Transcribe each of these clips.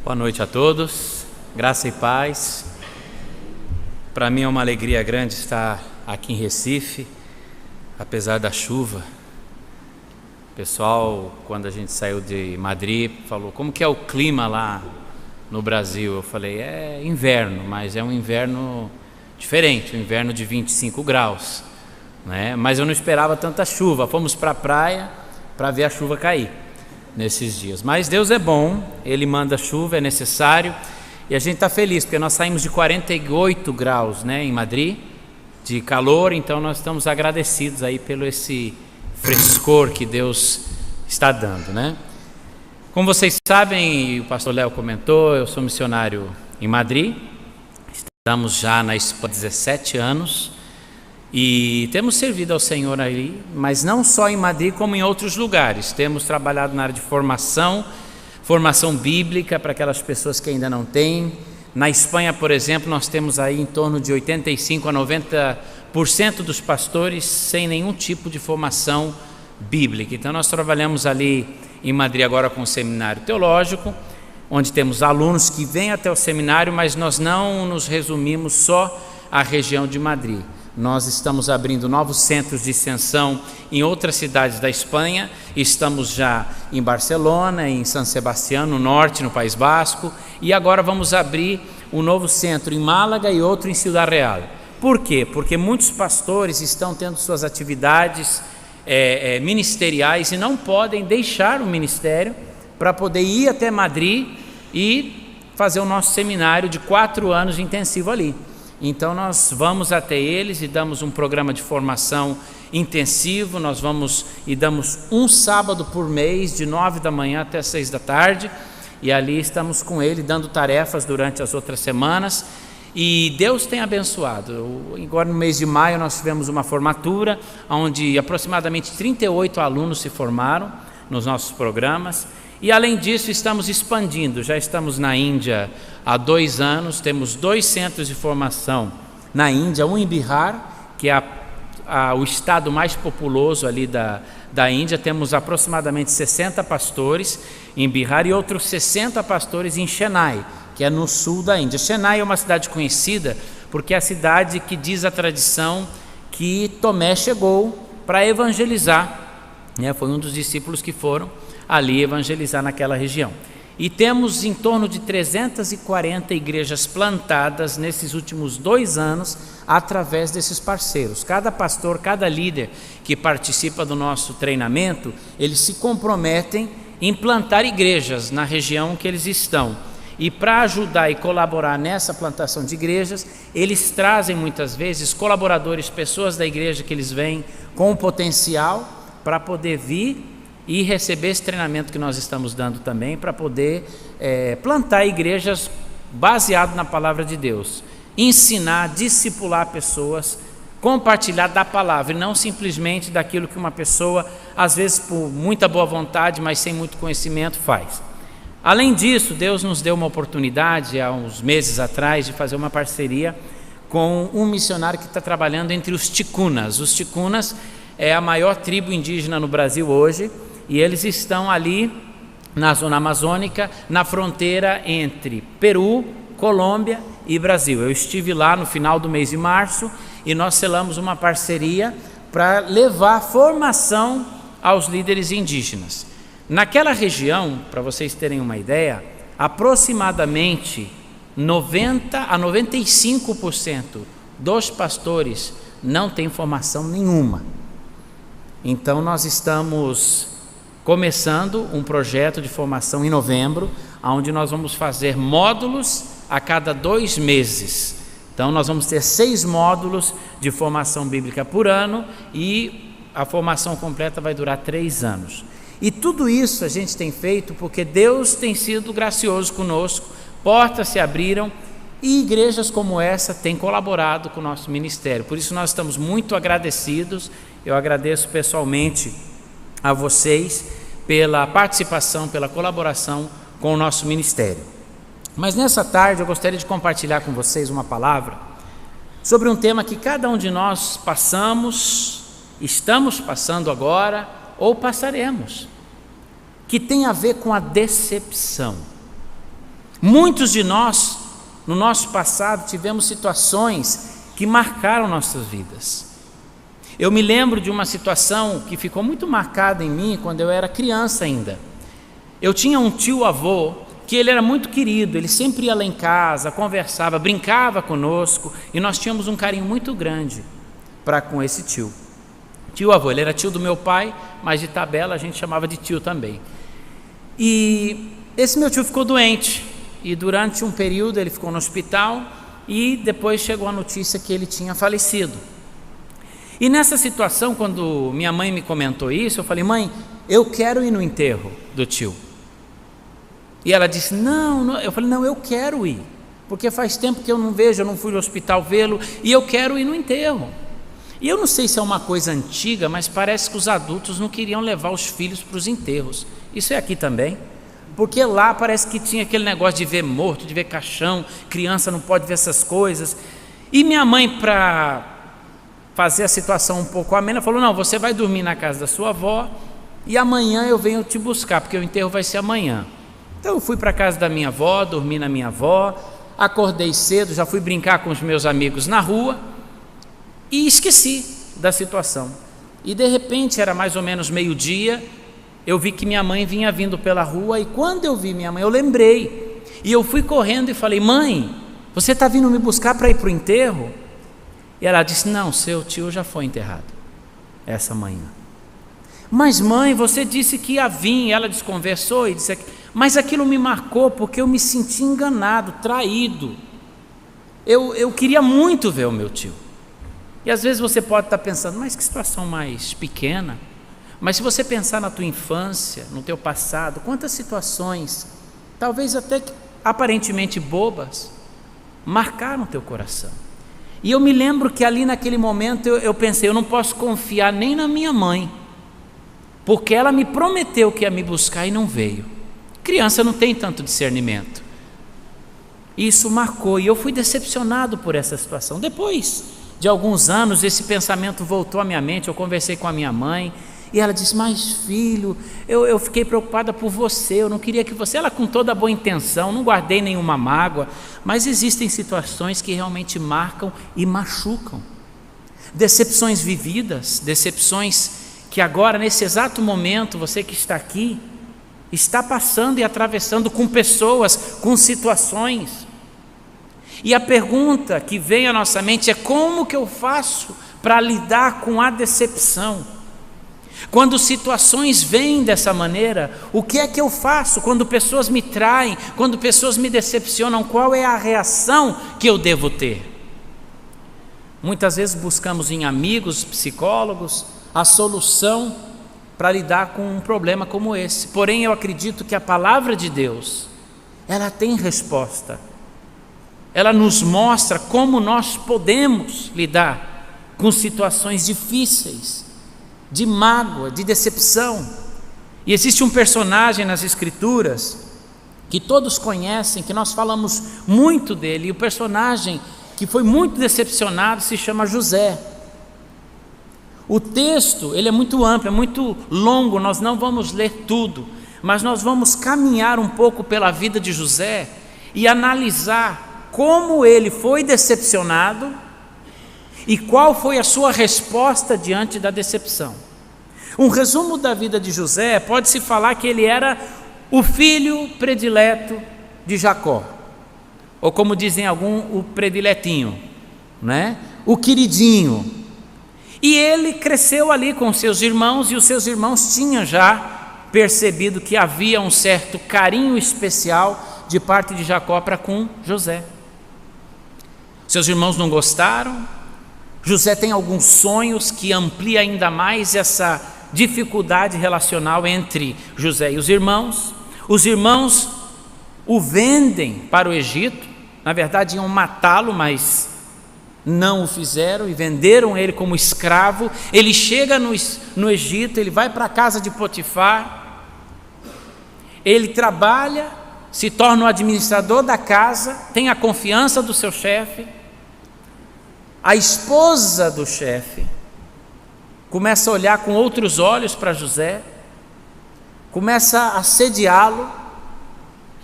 Boa noite a todos, graça e paz. Para mim é uma alegria grande estar aqui em Recife, apesar da chuva. O pessoal, quando a gente saiu de Madrid, falou: como que é o clima lá no Brasil? Eu falei: é inverno, mas é um inverno diferente, um inverno de 25 graus, né? Mas eu não esperava tanta chuva. Fomos para a praia para ver a chuva cair nesses dias, mas Deus é bom, Ele manda chuva, é necessário, e a gente está feliz, porque nós saímos de 48 graus, né, em Madrid, de calor, então nós estamos agradecidos aí pelo esse frescor que Deus está dando, né? Como vocês sabem, o pastor Léo comentou, eu sou missionário em Madrid, estamos já na Espanha há 17 anos, e temos servido ao Senhor ali, mas não só em Madrid, como em outros lugares. Temos trabalhado na área de formação bíblica para aquelas pessoas que ainda não têm. Na Espanha, por exemplo, nós temos aí em torno de 85% a 90% dos pastores sem nenhum tipo de formação bíblica. Então nós trabalhamos ali em Madrid agora com o seminário teológico, onde temos alunos que vêm até o seminário, mas nós não nos resumimos só à região de Madrid. Nós estamos abrindo novos centros de extensão em outras cidades da Espanha. Estamos já em Barcelona, em San Sebastián, no norte, no País Basco, e agora vamos abrir um novo centro em Málaga e outro em Ciudad Real. Por quê? Porque muitos pastores estão tendo suas atividades ministeriais e não podem deixar o ministério para poder ir até Madrid e fazer o nosso seminário de 4 anos intensivo ali. Então nós vamos até eles e damos um programa de formação intensivo. Nós vamos e damos um sábado por mês, de 9 da manhã até 6 da tarde, e ali estamos com ele dando tarefas durante as outras semanas, e Deus tem abençoado. Agora no mês de maio nós tivemos uma formatura onde aproximadamente 38 alunos se formaram nos nossos programas. E além disso estamos expandindo, já estamos na Índia há 2 anos, temos 2 centros de formação na Índia, um em Bihar, que é o estado mais populoso ali da Índia. Temos aproximadamente 60 pastores em Bihar e outros 60 pastores em Chennai, que é no sul da Índia. Chennai é uma cidade conhecida porque é a cidade que diz a tradição que Tomé chegou para evangelizar, né? Foi um dos discípulos que foram ali evangelizar naquela região. E temos em torno de 340 igrejas plantadas nesses últimos 2 anos através desses parceiros. Cada pastor, cada líder que participa do nosso treinamento, eles se comprometem em plantar igrejas na região que eles estão. E para ajudar e colaborar nessa plantação de igrejas, eles trazem muitas vezes colaboradores, pessoas da igreja que eles veem com o potencial para poder vir e receber esse treinamento que nós estamos dando também, para poder plantar igrejas baseado na palavra de Deus, ensinar, discipular pessoas, compartilhar da palavra e não simplesmente daquilo que uma pessoa, às vezes por muita boa vontade, mas sem muito conhecimento, faz. Além disso, Deus nos deu uma oportunidade há uns meses atrás de fazer uma parceria com um missionário que está trabalhando entre os ticunas. Os ticunas é a maior tribo indígena no Brasil hoje, e eles estão ali na zona amazônica, na fronteira entre Peru, Colômbia e Brasil. Eu estive lá no final do mês de março e nós selamos uma parceria para levar formação aos líderes indígenas. Naquela região, para vocês terem uma ideia, aproximadamente 90 a 95% dos pastores não têm formação nenhuma. Então nós estamos começando um projeto de formação em novembro, onde nós vamos fazer módulos a cada 2 meses. Então nós vamos ter 6 módulos de formação bíblica por ano, e a formação completa vai durar 3 anos. E tudo isso a gente tem feito porque Deus tem sido gracioso conosco, portas se abriram e igrejas como essa têm colaborado com o nosso ministério. Por isso nós estamos muito agradecidos. Eu agradeço pessoalmente a vocês pela participação, pela colaboração com o nosso ministério. Mas nessa tarde eu gostaria de compartilhar com vocês uma palavra sobre um tema que cada um de nós passamos, estamos passando agora ou passaremos, que tem a ver com a decepção. Muitos de nós, no nosso passado, tivemos situações que marcaram nossas vidas. Eu me lembro de uma situação que ficou muito marcada em mim quando eu era criança ainda. Eu tinha um tio-avô que ele era muito querido, ele sempre ia lá em casa, conversava, brincava conosco, e nós tínhamos um carinho muito grande para com esse tio. Tio-avô, ele era tio do meu pai, mas de tabela a gente chamava de tio também. E esse meu tio ficou doente, e durante um período ele ficou no hospital, e depois chegou a notícia que ele tinha falecido. E nessa situação, quando minha mãe me comentou isso, eu falei: mãe, eu quero ir no enterro do tio. E ela disse: não. Eu falei: não, eu quero ir, porque faz tempo que eu não vejo, eu não fui no hospital vê-lo, e eu quero ir no enterro. E eu não sei se é uma coisa antiga, mas parece que os adultos não queriam levar os filhos para os enterros. Isso é aqui também? Porque lá parece que tinha aquele negócio de ver morto, de ver caixão, criança não pode ver essas coisas. E minha mãe, para fazer a situação um pouco amena, falou: não, você vai dormir na casa da sua avó, e amanhã eu venho te buscar, porque o enterro vai ser amanhã. Então eu fui para a casa da minha avó, dormi na minha avó, acordei cedo, já fui brincar com os meus amigos na rua e esqueci da situação. E de repente, era mais ou menos meio-dia, eu vi que minha mãe vinha vindo pela rua, e quando eu vi minha mãe, eu lembrei, e eu fui correndo e falei: mãe, você está vindo me buscar para ir para o enterro? E ela disse: não, seu tio já foi enterrado essa manhã. Mas mãe, você disse que ia vir. Ela desconversou e disse: mas aquilo me marcou, porque eu me senti enganado, traído. Eu queria muito ver o meu tio. E às vezes você pode estar pensando: mas que situação mais pequena. Mas se você pensar na tua infância, no teu passado, quantas situações, talvez até aparentemente bobas, marcaram o teu coração. E eu me lembro que ali naquele momento eu pensei: eu não posso confiar nem na minha mãe, porque ela me prometeu que ia me buscar e não veio. Criança não tem tanto discernimento. Isso marcou, e eu fui decepcionado por essa situação. Depois de alguns anos, esse pensamento voltou à minha mente. Eu conversei com a minha mãe, e ela disse: mas filho, eu fiquei preocupada por você, eu não queria que você... Ela, com toda a boa intenção, não guardei nenhuma mágoa, mas existem situações que realmente marcam e machucam. Decepções vividas, decepções que agora, nesse exato momento, você que está aqui, está passando e atravessando com pessoas, com situações. E a pergunta que vem à nossa mente é: como que eu faço para lidar com a decepção? Quando situações vêm dessa maneira, o que é que eu faço? Quando pessoas me traem, quando pessoas me decepcionam, qual é a reação que eu devo ter? Muitas vezes buscamos em amigos, psicólogos, a solução para lidar com um problema como esse. Porém, eu acredito que a palavra de Deus, ela tem resposta. Ela nos mostra como nós podemos lidar com situações difíceis, de mágoa, de decepção. E existe um personagem nas Escrituras que todos conhecem, que nós falamos muito dele, e o personagem que foi muito decepcionado se chama José. O texto, ele é muito amplo, é muito longo, nós não vamos ler tudo, mas nós vamos caminhar um pouco pela vida de José e analisar como ele foi decepcionado e qual foi a sua resposta diante da decepção. Um resumo da vida de José, pode-se falar que ele era o filho predileto de Jacó, ou como dizem alguns, o prediletinho, né? O queridinho. E ele cresceu ali com seus irmãos, e os seus irmãos tinham já percebido que havia um certo carinho especial de parte de Jacó para com José. Seus irmãos não gostaram. José tem alguns sonhos que ampliam ainda mais essa dificuldade relacional entre José e os irmãos. Os irmãos o vendem para o Egito. Na verdade iam matá-lo, mas não o fizeram e venderam ele como escravo. Ele chega no Egito, ele vai para a casa de Potifar, ele trabalha, se torna o administrador da casa, tem a confiança do seu chefe. A esposa do chefe começa a olhar com outros olhos para José, começa a assediá-lo,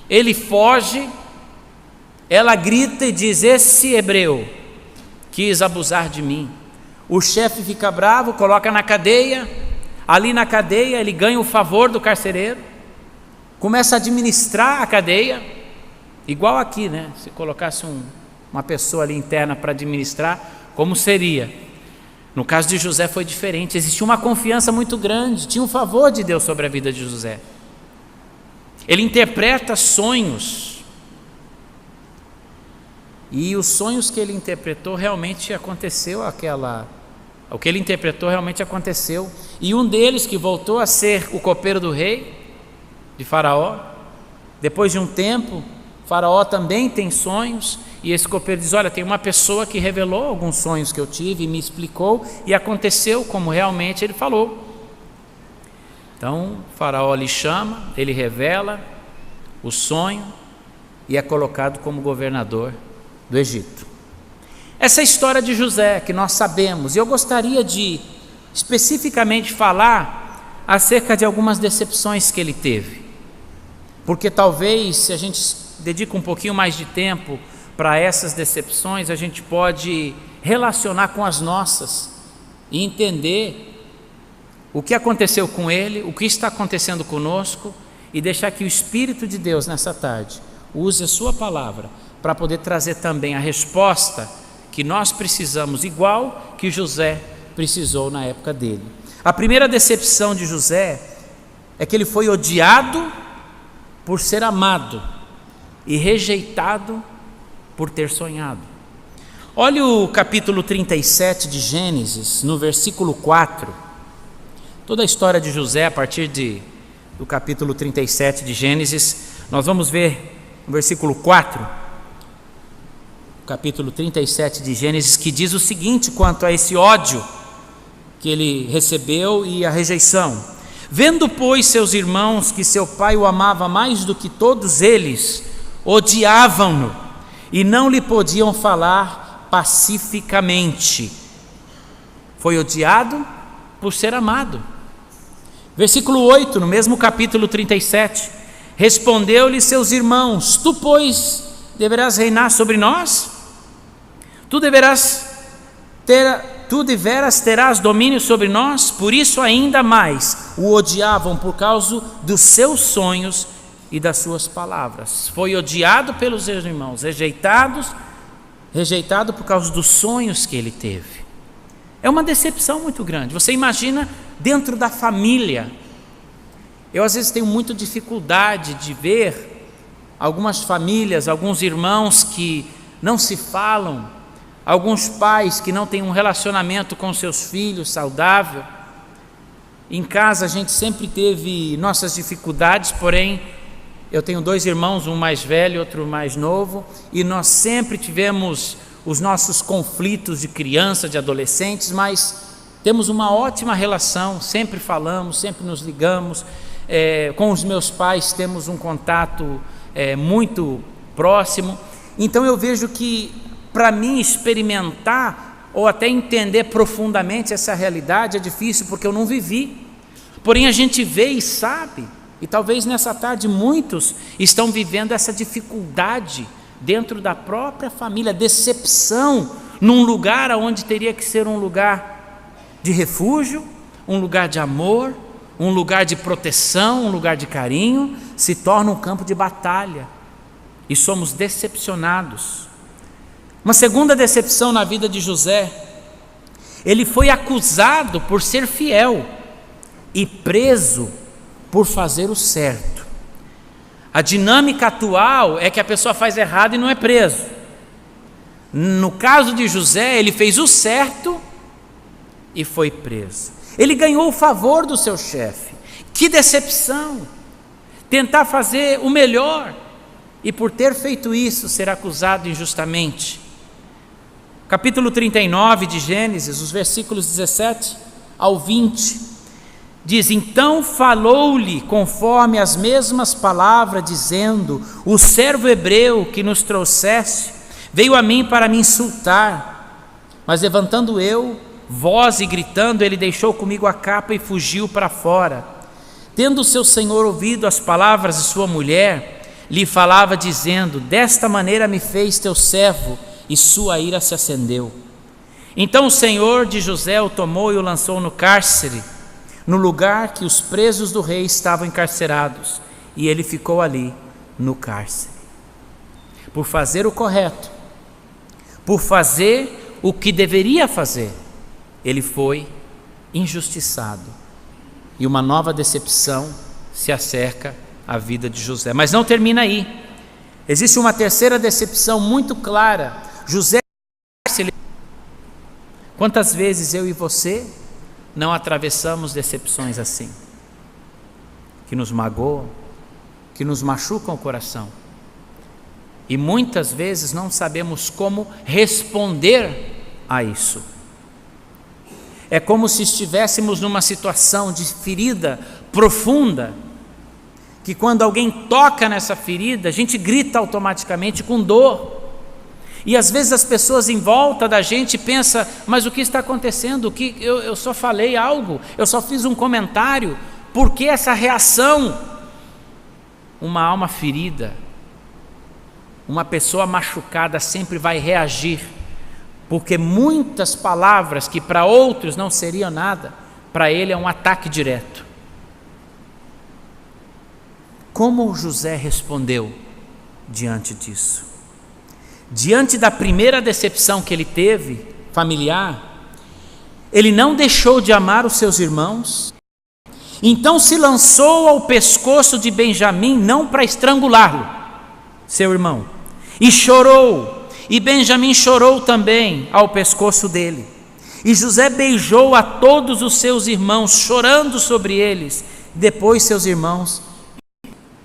ele foge ela grita e diz: esse hebreu quis abusar de mim. O chefe fica bravo, coloca na cadeia. Ali na cadeia ele ganha o favor do carcereiro, começa a administrar a cadeia, igual aqui, né? Se colocasse uma pessoa ali interna para administrar, como seria? No caso de José foi diferente, existia uma confiança muito grande, tinha um favor de Deus sobre a vida de José. Ele interpreta sonhos, e os sonhos que ele interpretou realmente aconteceu, o que ele interpretou realmente aconteceu. E um deles, que voltou a ser o copeiro do rei, de Faraó, depois de um tempo, Faraó também tem sonhos, e esse copeiro diz: olha, tem uma pessoa que revelou alguns sonhos que eu tive e me explicou, e aconteceu como realmente ele falou. Então Faraó lhe chama, ele revela o sonho e é colocado como governador do Egito. Essa é a história de José que nós sabemos, e eu gostaria de especificamente falar acerca de algumas decepções que ele teve, porque talvez, se a gente dedica um pouquinho mais de tempo para essas decepções, a gente pode relacionar com as nossas e entender o que aconteceu com ele, o que está acontecendo conosco, e deixar que o Espírito de Deus nessa tarde use a sua palavra para poder trazer também a resposta que nós precisamos, igual que José precisou na época dele. A primeira decepção de José é que ele foi odiado por ser amado e rejeitado por ter sonhado. Olha o capítulo 37 de Gênesis, no versículo 4. Toda a história de José, a partir do capítulo 37 de Gênesis, nós vamos ver no versículo 4, capítulo 37 de Gênesis, que diz o seguinte quanto a esse ódio que ele recebeu e a rejeição: vendo, pois, seus irmãos que seu pai o amava mais do que todos eles, odiavam-no e não lhe podiam falar pacificamente. Foi odiado por ser amado. Versículo 8, no mesmo capítulo 37, respondeu-lhe seus irmãos: tu, pois, deverás reinar sobre nós? Tu deveras terás domínio sobre nós? Por isso ainda mais o odiavam por causa dos seus sonhos e das suas palavras. Foi odiado pelos seus irmãos, rejeitado por causa dos sonhos que ele teve. É uma decepção muito grande. Você imagina dentro da família. Eu às vezes tenho muita dificuldade de ver algumas famílias, alguns irmãos que não se falam, alguns pais que não têm um relacionamento com seus filhos saudável. Em casa a gente sempre teve nossas dificuldades, porém eu tenho 2 irmãos, um mais velho e outro mais novo, e nós sempre tivemos os nossos conflitos de criança, de adolescentes, mas temos uma ótima relação, sempre falamos, sempre nos ligamos. Com os meus pais temos um contato muito próximo. Então eu vejo que, para mim, experimentar ou até entender profundamente essa realidade é difícil, porque eu não vivi. Porém a gente vê e sabe, e talvez nessa tarde muitos estão vivendo essa dificuldade dentro da própria família, decepção num lugar onde teria que ser um lugar de refúgio, um lugar de amor, um lugar de proteção, um lugar de carinho, se torna um campo de batalha, e somos decepcionados. Uma segunda decepção na vida de José: ele foi acusado por ser fiel e preso por fazer o certo. A dinâmica atual é que a pessoa faz errado e não é preso. No caso de José, ele fez o certo e foi preso. Ele ganhou o favor do seu chefe. Que decepção! Tentar fazer o melhor e, por ter feito isso, ser acusado injustamente. Capítulo 39 de Gênesis, os versículos 17 ao 20, diz: então falou-lhe conforme as mesmas palavras, dizendo: o servo hebreu que nos trouxeste veio a mim para me insultar, mas levantando eu voz e gritando, ele deixou comigo a capa e fugiu para fora. Tendo seu senhor ouvido as palavras de sua mulher, lhe falava dizendo: desta maneira me fez teu servo, e sua ira se acendeu. Então o senhor de José o tomou e o lançou no cárcere, no lugar que os presos do rei estavam encarcerados, e ele ficou ali no cárcere. Por fazer o correto, por fazer o que deveria fazer, ele foi injustiçado. E uma nova decepção se acerca à vida de José. Mas não termina aí. Existe uma terceira decepção muito clara. José, quantas vezes eu e você não atravessamos decepções assim, que nos magoam, que nos machucam o coração, e muitas vezes não sabemos como responder a isso. É como se estivéssemos numa situação de ferida profunda, que quando alguém toca nessa ferida, a gente grita automaticamente com dor. E às vezes as pessoas em volta da gente pensam: mas o que está acontecendo? Eu só falei algo, eu só fiz um comentário, por que essa reação? Uma alma ferida, uma pessoa machucada sempre vai reagir, porque muitas palavras que para outros não seriam nada, para ele é um ataque direto. Como José respondeu diante disso? Diante da primeira decepção que ele teve, familiar, ele não deixou de amar os seus irmãos, então se lançou ao pescoço de Benjamim, não para estrangulá-lo, seu irmão, e chorou, e Benjamim chorou também ao pescoço dele, e José beijou a todos os seus irmãos, chorando sobre eles, depois seus irmãos,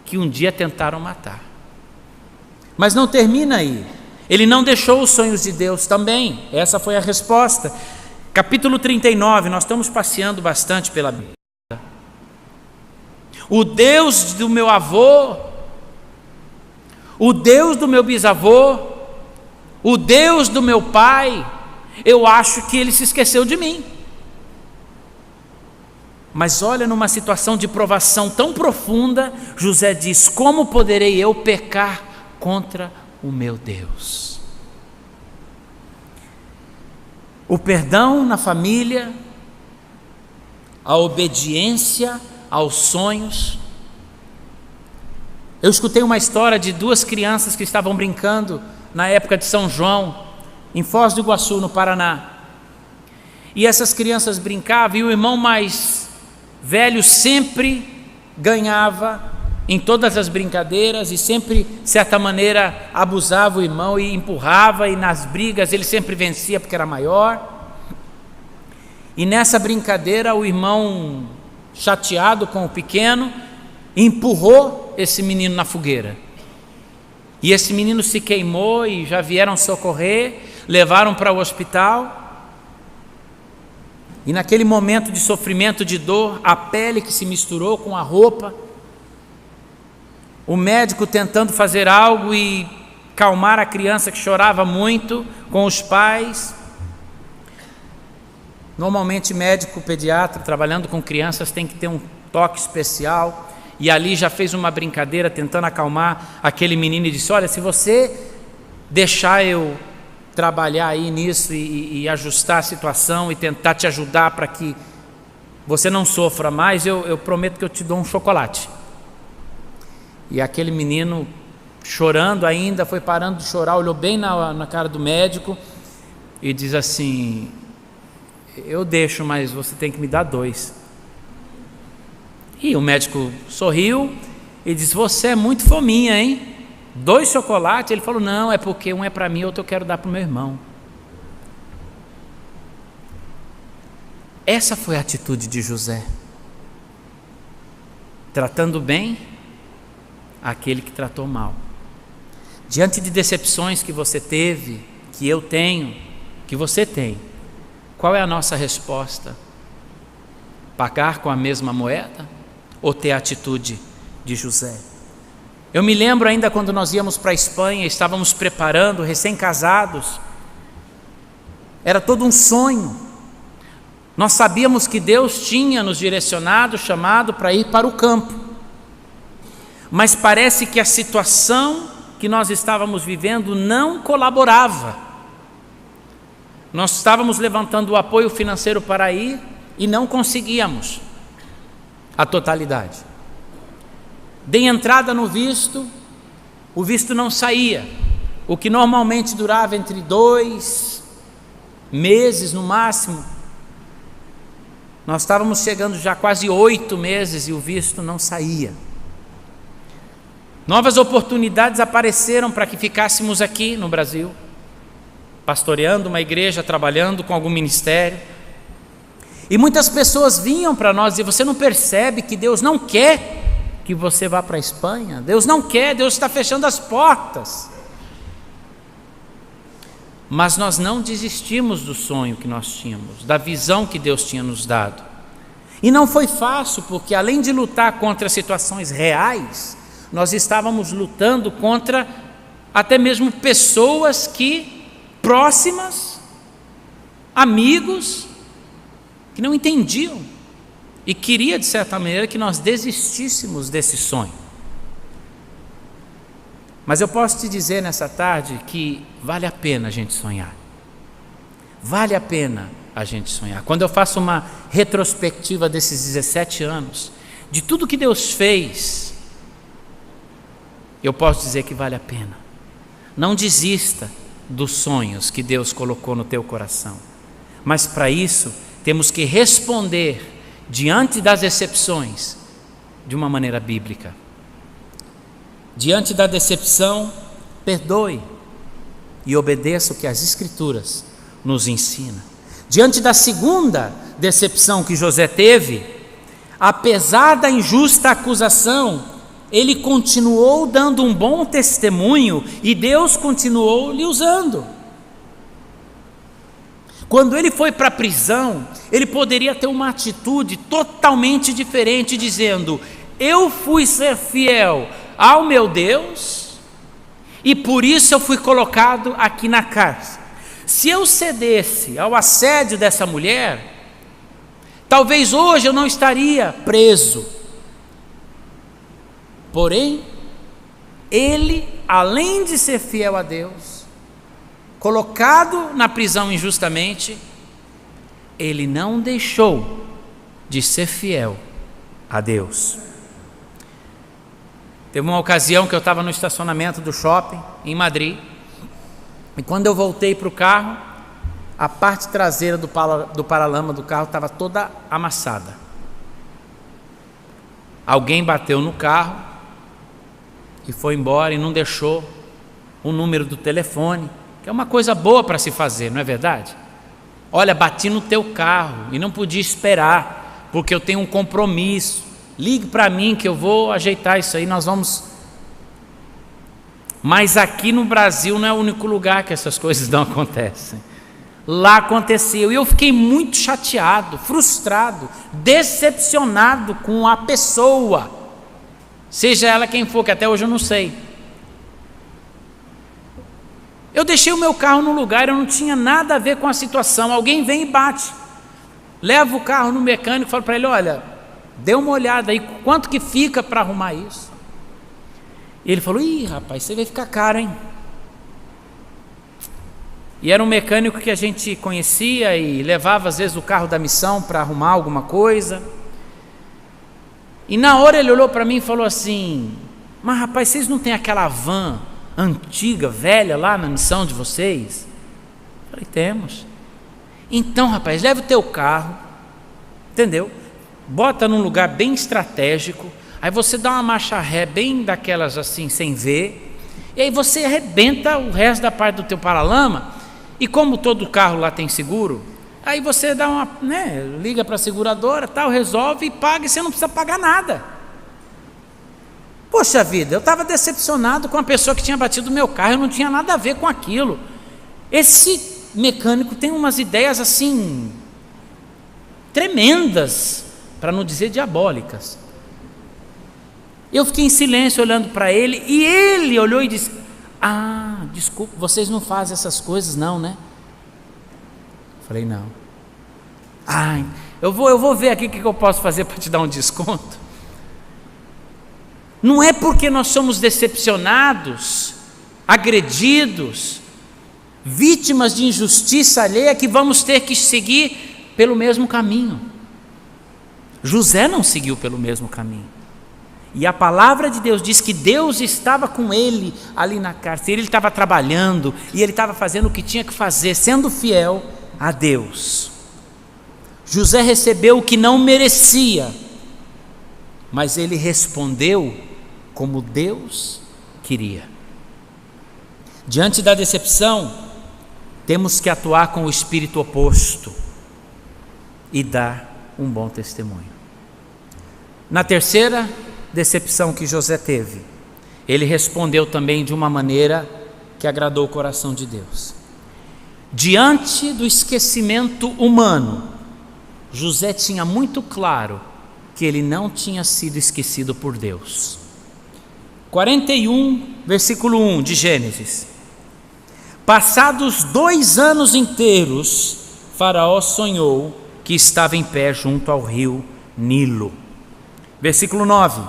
que um dia tentaram matar. Mas não termina aí. Ele não deixou os sonhos de Deus também. Essa foi a resposta. Capítulo 39, nós estamos passeando bastante pela Bíblia. O Deus do meu avô, o Deus do meu bisavô, o Deus do meu pai, eu acho que ele se esqueceu de mim. Mas olha, numa situação de provação tão profunda, José diz: como poderei eu pecar contra o meu Deus? O perdão na família, a obediência aos sonhos. Eu escutei uma história de duas crianças que estavam brincando na época de São João, em Foz do Iguaçu, no Paraná. E essas crianças brincavam, e o irmão mais velho sempre ganhava em todas as brincadeiras, e sempre, de certa maneira, abusava o irmão e empurrava, e nas brigas ele sempre vencia porque era maior. E nessa brincadeira o irmão, chateado com o pequeno, empurrou esse menino na fogueira, e esse menino se queimou, e já vieram socorrer, levaram para o hospital. E naquele momento de sofrimento, de dor, a pele que se misturou com a roupa, o médico tentando fazer algo e calmar a criança que chorava muito com os pais. Normalmente médico pediatra trabalhando com crianças tem que ter um toque especial, e ali já fez uma brincadeira tentando acalmar aquele menino e disse: olha, se você deixar eu trabalhar aí nisso e ajustar a situação e tentar te ajudar para que você não sofra mais, eu prometo que eu te dou um chocolate. E aquele menino, chorando ainda, foi parando de chorar, olhou bem na cara do médico e diz assim: eu deixo, mas você tem que me dar 2. E o médico sorriu e disse: você é muito fominha, hein? 2 chocolates? Ele falou: não, é porque um é para mim, outro eu quero dar para o meu irmão. Essa foi a atitude de José, tratando bem aquele que tratou mal. Diante de decepções que você teve, que eu tenho, que você tem, qual é a nossa resposta? Pagar com a mesma moeda ou ter a atitude de José? Eu me lembro ainda quando nós íamos para a Espanha, estávamos preparando, recém-casados, era todo um sonho. Nós sabíamos que Deus tinha nos direcionado, chamado para ir para o campo. mas parece que a situação que nós estávamos vivendo não colaborava. Nós estávamos levantando o apoio financeiro para ir e não conseguíamos a totalidade. Dei entrada no visto, o visto não saía, o que normalmente durava entre 2 meses no máximo. Nós estávamos chegando já quase 8 meses e o visto não saía. Novas oportunidades apareceram para que ficássemos aqui no Brasil, pastoreando uma igreja, trabalhando com algum ministério. E muitas pessoas vinham para nós e você não percebe que Deus não quer que você vá para a Espanha? Deus não quer, Deus está fechando as portas. Mas nós não desistimos do sonho que nós tínhamos, da visão que Deus tinha nos dado. E não foi fácil, porque além de lutar contra situações reais, nós estávamos lutando contra até mesmo pessoas próximas, amigos, que não entendiam e queria de certa maneira que nós desistíssemos desse sonho. Mas eu posso te dizer nessa tarde que vale a pena a gente sonhar. Vale a pena a gente sonhar. Quando eu faço uma retrospectiva desses 17 anos, de tudo que Deus fez, eu posso dizer que vale a pena. Não desista dos sonhos que Deus colocou no teu coração. Mas para isso, temos que responder diante das decepções de uma maneira bíblica. Diante da decepção, perdoe e obedeça o que as Escrituras nos ensinam. Diante da segunda decepção que José teve, apesar da injusta acusação, ele continuou dando um bom testemunho e Deus continuou lhe usando. Quando ele foi para a prisão, ele poderia ter uma atitude totalmente diferente, dizendo: eu fui ser fiel ao meu Deus e por isso eu fui colocado aqui na cárcere. Se eu cedesse ao assédio dessa mulher, talvez hoje eu não estaria preso. Porém, ele, além de ser fiel a Deus, colocado na prisão injustamente, ele não deixou de ser fiel a Deus. Teve uma ocasião que eu estava no estacionamento do shopping em Madrid, e quando eu voltei para o carro, a parte traseira do paralama do carro estava toda amassada. Alguém bateu no carro e foi embora e não deixou o número do telefone, que é uma coisa boa para se fazer, não é verdade? Olha, bati no teu carro e não podia esperar, porque eu tenho um compromisso. Ligue para mim que eu vou ajeitar isso aí, nós vamos. Mas aqui no Brasil não é o único lugar que essas coisas não acontecem. Lá aconteceu e eu fiquei muito chateado, frustrado, decepcionado com a pessoa, seja ela quem for, que até hoje eu não sei. Eu deixei o meu carro no lugar, eu não tinha nada a ver com a situação. Alguém vem e bate, leva o carro no mecânico e fala para ele: olha, dê uma olhada aí, quanto que fica para arrumar isso? E ele falou: ih, rapaz, você vai ficar caro, hein? E era um mecânico que a gente conhecia e levava às vezes o carro da missão para arrumar alguma coisa. E na hora ele olhou para mim e falou assim: mas rapaz, vocês não têm aquela van antiga, velha lá na missão de vocês? Eu falei: temos. Então, rapaz, leva o teu carro, entendeu? Bota num lugar bem estratégico, aí você dá uma marcha ré bem daquelas assim, sem ver, e aí você arrebenta o resto da parte do teu paralama. E como todo carro lá tem seguro, aí você dá uma, liga para a seguradora, tal, resolve e paga, e você não precisa pagar nada. Poxa vida, eu estava decepcionado com a pessoa que tinha batido o meu carro, eu não tinha nada a ver com aquilo. Esse mecânico tem umas ideias assim tremendas, para não dizer diabólicas. Eu fiquei em silêncio olhando para ele, e ele olhou e disse: ah, desculpa, vocês não fazem essas coisas não, né? Falei: não. Ah, eu vou ver aqui o que eu posso fazer para te dar um desconto. Não é porque nós somos decepcionados, agredidos, vítimas de injustiça alheia que vamos ter que seguir pelo mesmo caminho. José não seguiu pelo mesmo caminho. E a palavra de Deus diz que Deus estava com ele ali na cárcere. Ele estava trabalhando e ele estava fazendo o que tinha que fazer, sendo fiel a Deus. José recebeu o que não merecia, mas ele respondeu como Deus queria. Diante da decepção, temos que atuar com o espírito oposto e dar um bom testemunho. Na terceira decepção que José teve, ele respondeu também de uma maneira que agradou o coração de Deus. Diante do esquecimento humano, José tinha muito claro que ele não tinha sido esquecido por Deus. 41, versículo 1 de Gênesis. Passados 2 anos inteiros, Faraó sonhou que estava em pé junto ao rio Nilo. Versículo 9.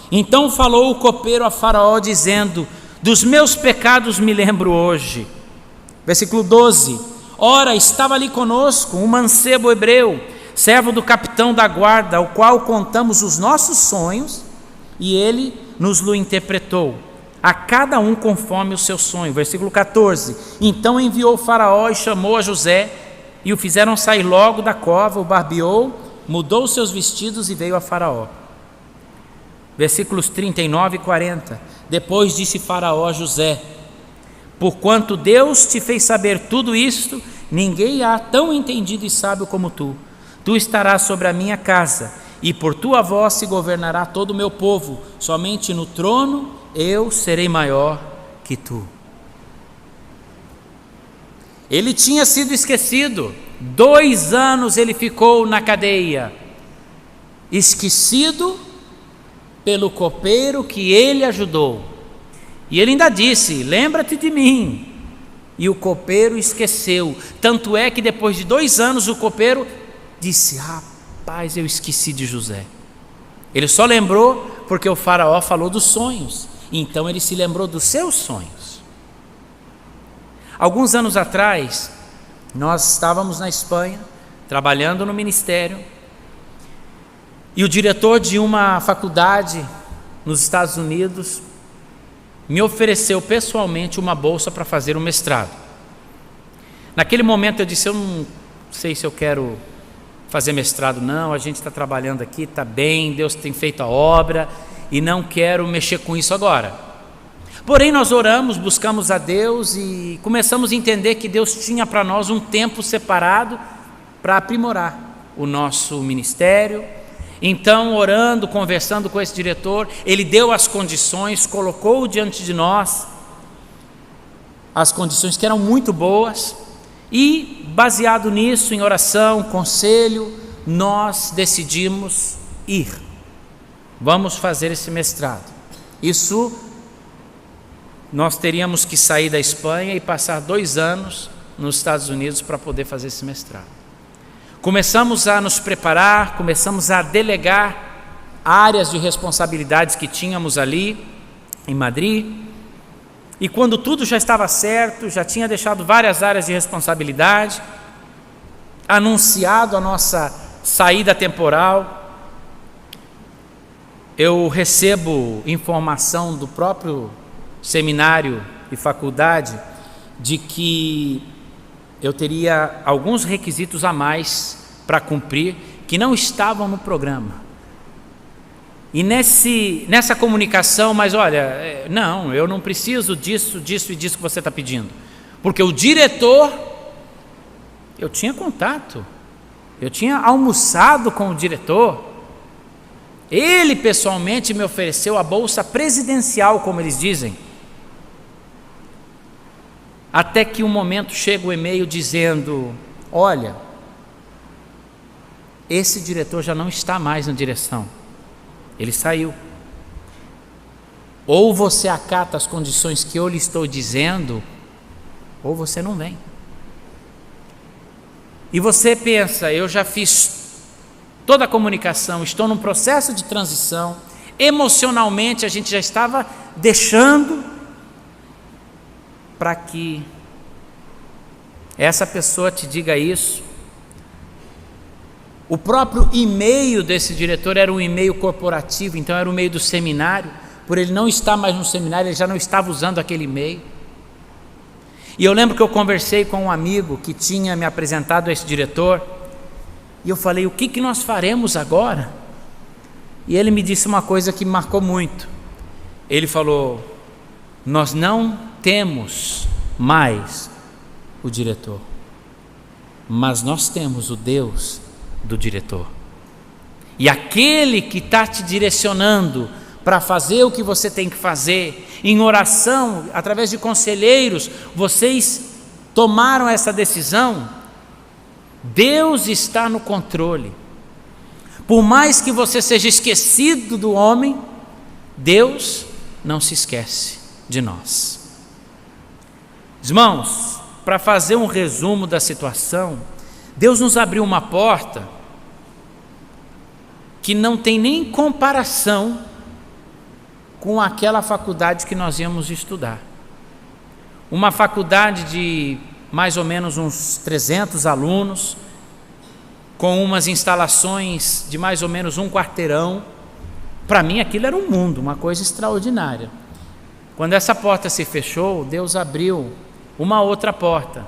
Então falou o copeiro a Faraó, dizendo: dos meus pecados me lembro hoje. Versículo 12. Ora, estava ali conosco um mancebo hebreu, servo do capitão da guarda, ao qual contamos os nossos sonhos, e ele nos-lo interpretou, a cada um conforme o seu sonho. Versículo 14. Então enviou Faraó e chamou a José, e o fizeram sair logo da cova, o barbeou, mudou os seus vestidos e veio a Faraó. Versículos 39 e 40. Depois disse Faraó a José: porquanto Deus te fez saber tudo isto, ninguém há tão entendido e sábio como tu. Tu estarás sobre a minha casa, e por tua voz se governará todo o meu povo. Somente no trono eu serei maior que tu. Ele tinha sido esquecido. 2 anos ele ficou na cadeia, esquecido pelo copeiro que ele ajudou. E ele ainda disse: lembra-te de mim. E o copeiro esqueceu. Tanto é que depois de 2 anos o copeiro disse: rapaz, eu esqueci de José. Ele só lembrou porque o faraó falou dos sonhos. Então ele se lembrou dos seus sonhos. Alguns anos atrás, nós estávamos na Espanha, trabalhando no ministério, e o diretor de uma faculdade nos Estados Unidos me ofereceu pessoalmente uma bolsa para fazer um mestrado. Naquele momento eu disse: eu não sei se eu quero fazer mestrado não, a gente está trabalhando aqui, está bem, Deus tem feito a obra e não quero mexer com isso agora. Porém nós oramos, buscamos a Deus e começamos a entender que Deus tinha para nós um tempo separado para aprimorar o nosso ministério. Então, orando, conversando com esse diretor, ele deu as condições, colocou diante de nós as condições que eram muito boas, e baseado nisso, em oração, conselho, nós decidimos ir. Vamos fazer esse mestrado. Isso, nós teríamos que sair da Espanha e passar 2 anos nos Estados Unidos para poder fazer esse mestrado. Começamos a nos preparar, começamos a delegar áreas de responsabilidades que tínhamos ali em Madrid, e quando tudo já estava certo, já tinha deixado várias áreas de responsabilidade, anunciado a nossa saída temporal, eu recebo informação do próprio seminário e faculdade de que eu teria alguns requisitos a mais para cumprir que não estavam no programa. E nessa comunicação, mas olha, não, eu não preciso disso e disso que você está pedindo. Porque o diretor, eu tinha contato, eu tinha almoçado com o diretor, ele pessoalmente me ofereceu a bolsa presidencial, como eles dizem. Até que um momento chega o e-mail dizendo: olha, esse diretor já não está mais na direção, ele saiu. Ou você acata as condições que eu lhe estou dizendo, ou você não vem. E você pensa: eu já fiz toda a comunicação, estou num processo de transição, emocionalmente a gente já estava deixando para que essa pessoa te diga isso. O próprio e-mail desse diretor era um e-mail corporativo, então era o e-mail do seminário. Por ele não estar mais no seminário, ele já não estava usando aquele e-mail. E eu lembro que eu conversei com um amigo que tinha me apresentado a esse diretor, e eu falei: o que nós faremos agora? E ele me disse uma coisa que me marcou muito. Ele falou: nós não temos mais o diretor, mas nós temos o Deus do diretor. E aquele que está te direcionando para fazer o que você tem que fazer, em oração, através de conselheiros, vocês tomaram essa decisão. Deus está no controle. Por mais que você seja esquecido do homem, Deus não se esquece de nós. Irmãos, para fazer um resumo da situação, Deus nos abriu uma porta que não tem nem comparação com aquela faculdade que nós íamos estudar. Uma faculdade de mais ou menos uns 300 alunos, com umas instalações de mais ou menos um quarteirão. Para mim aquilo era um mundo, uma coisa extraordinária. Quando essa porta se fechou, Deus abriu uma outra porta,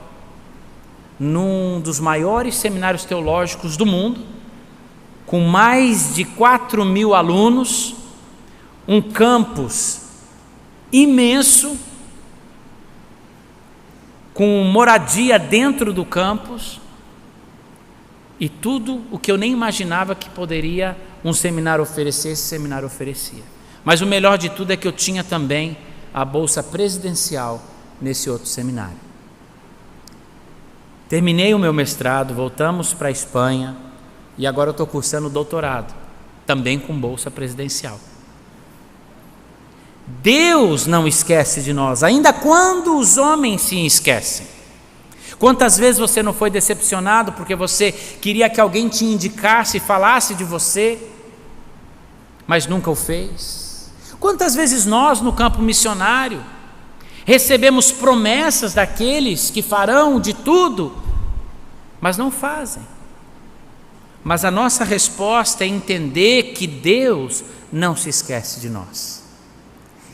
num dos maiores seminários teológicos do mundo, com mais de 4.000 alunos, um campus imenso, com moradia dentro do campus, e tudo o que eu nem imaginava que poderia um seminário oferecer, esse seminário oferecia. Mas o melhor de tudo é que eu tinha também a bolsa presidencial nesse outro seminário. Terminei o meu mestrado, voltamos para a Espanha, e agora eu estou cursando o doutorado, também com bolsa presidencial. Deus não esquece de nós, ainda quando os homens se esquecem. Quantas vezes você não foi decepcionado porque você queria que alguém te indicasse, falasse de você, mas nunca o fez? Quantas vezes nós, no campo missionário, recebemos promessas daqueles que farão de tudo, mas não fazem? Mas a nossa resposta é entender que Deus não se esquece de nós,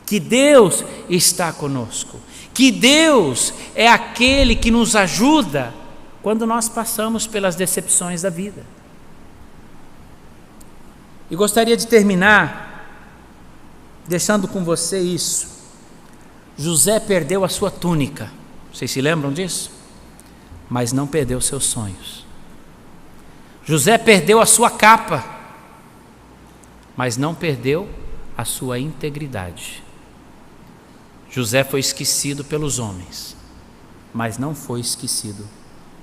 que Deus está conosco, que Deus é aquele que nos ajuda quando nós passamos pelas decepções da vida. E gostaria de terminar deixando com você isso. José perdeu a sua túnica, vocês se lembram disso? Mas não perdeu seus sonhos. José perdeu a sua capa, mas não perdeu a sua integridade. José foi esquecido pelos homens, mas não foi esquecido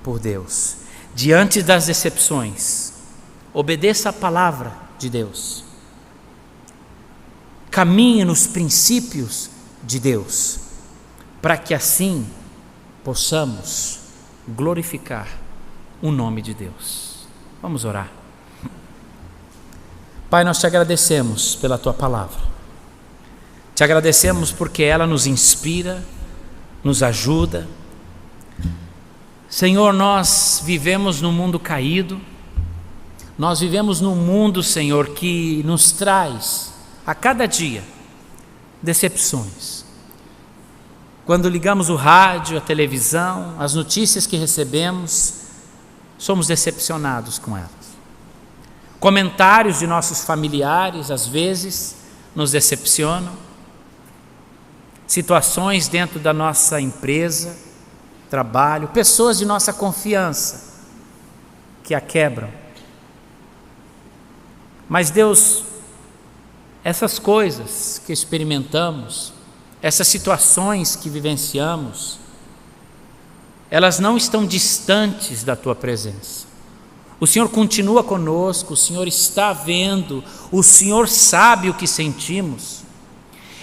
por Deus. Diante das decepções, obedeça a palavra de Deus. Caminhe nos princípios de Deus, para que assim possamos glorificar o nome de Deus. Vamos orar. Pai, nós te agradecemos pela tua palavra. Te agradecemos porque ela nos inspira, nos ajuda. Senhor, nós vivemos num mundo caído, nós vivemos num mundo, Senhor, que nos traz a cada dia decepções. Quando ligamos o rádio, a televisão, as notícias que recebemos, somos decepcionados com elas. Comentários de nossos familiares, às vezes, nos decepcionam. Situações dentro da nossa empresa, trabalho, pessoas de nossa confiança que a quebram. Mas Deus, essas coisas que experimentamos, essas situações que vivenciamos, elas não estão distantes da tua presença. O Senhor continua conosco, o Senhor está vendo, o Senhor sabe o que sentimos.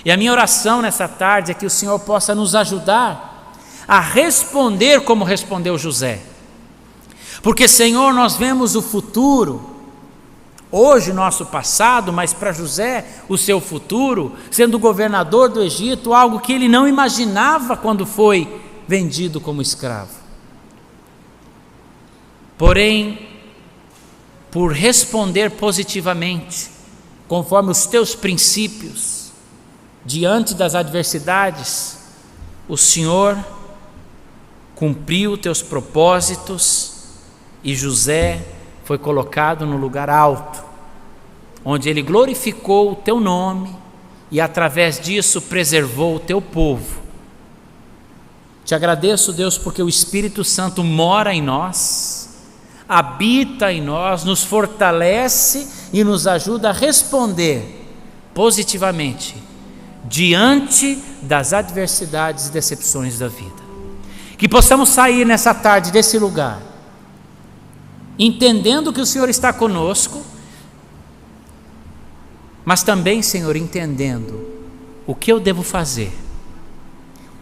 E a minha oração nessa tarde é que o Senhor possa nos ajudar a responder como respondeu José. Porque, Senhor, nós vemos o futuro hoje nosso passado, mas para José o seu futuro, sendo governador do Egito, algo que ele não imaginava quando foi vendido como escravo. Porém, por responder positivamente, conforme os teus princípios, diante das adversidades, o Senhor cumpriu teus propósitos e José foi colocado no lugar alto, onde ele glorificou o teu nome e através disso preservou o teu povo. Te agradeço, Deus, porque o Espírito Santo mora em nós, habita em nós, nos fortalece e nos ajuda a responder positivamente diante das adversidades e decepções da vida. Que possamos sair nessa tarde desse lugar entendendo que o Senhor está conosco, mas também, Senhor, entendendo o que eu devo fazer,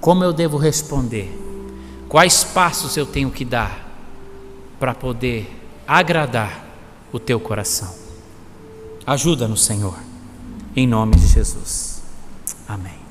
como eu devo responder, quais passos eu tenho que dar para poder agradar o teu coração. Ajuda-nos, Senhor, em nome de Jesus. Amém.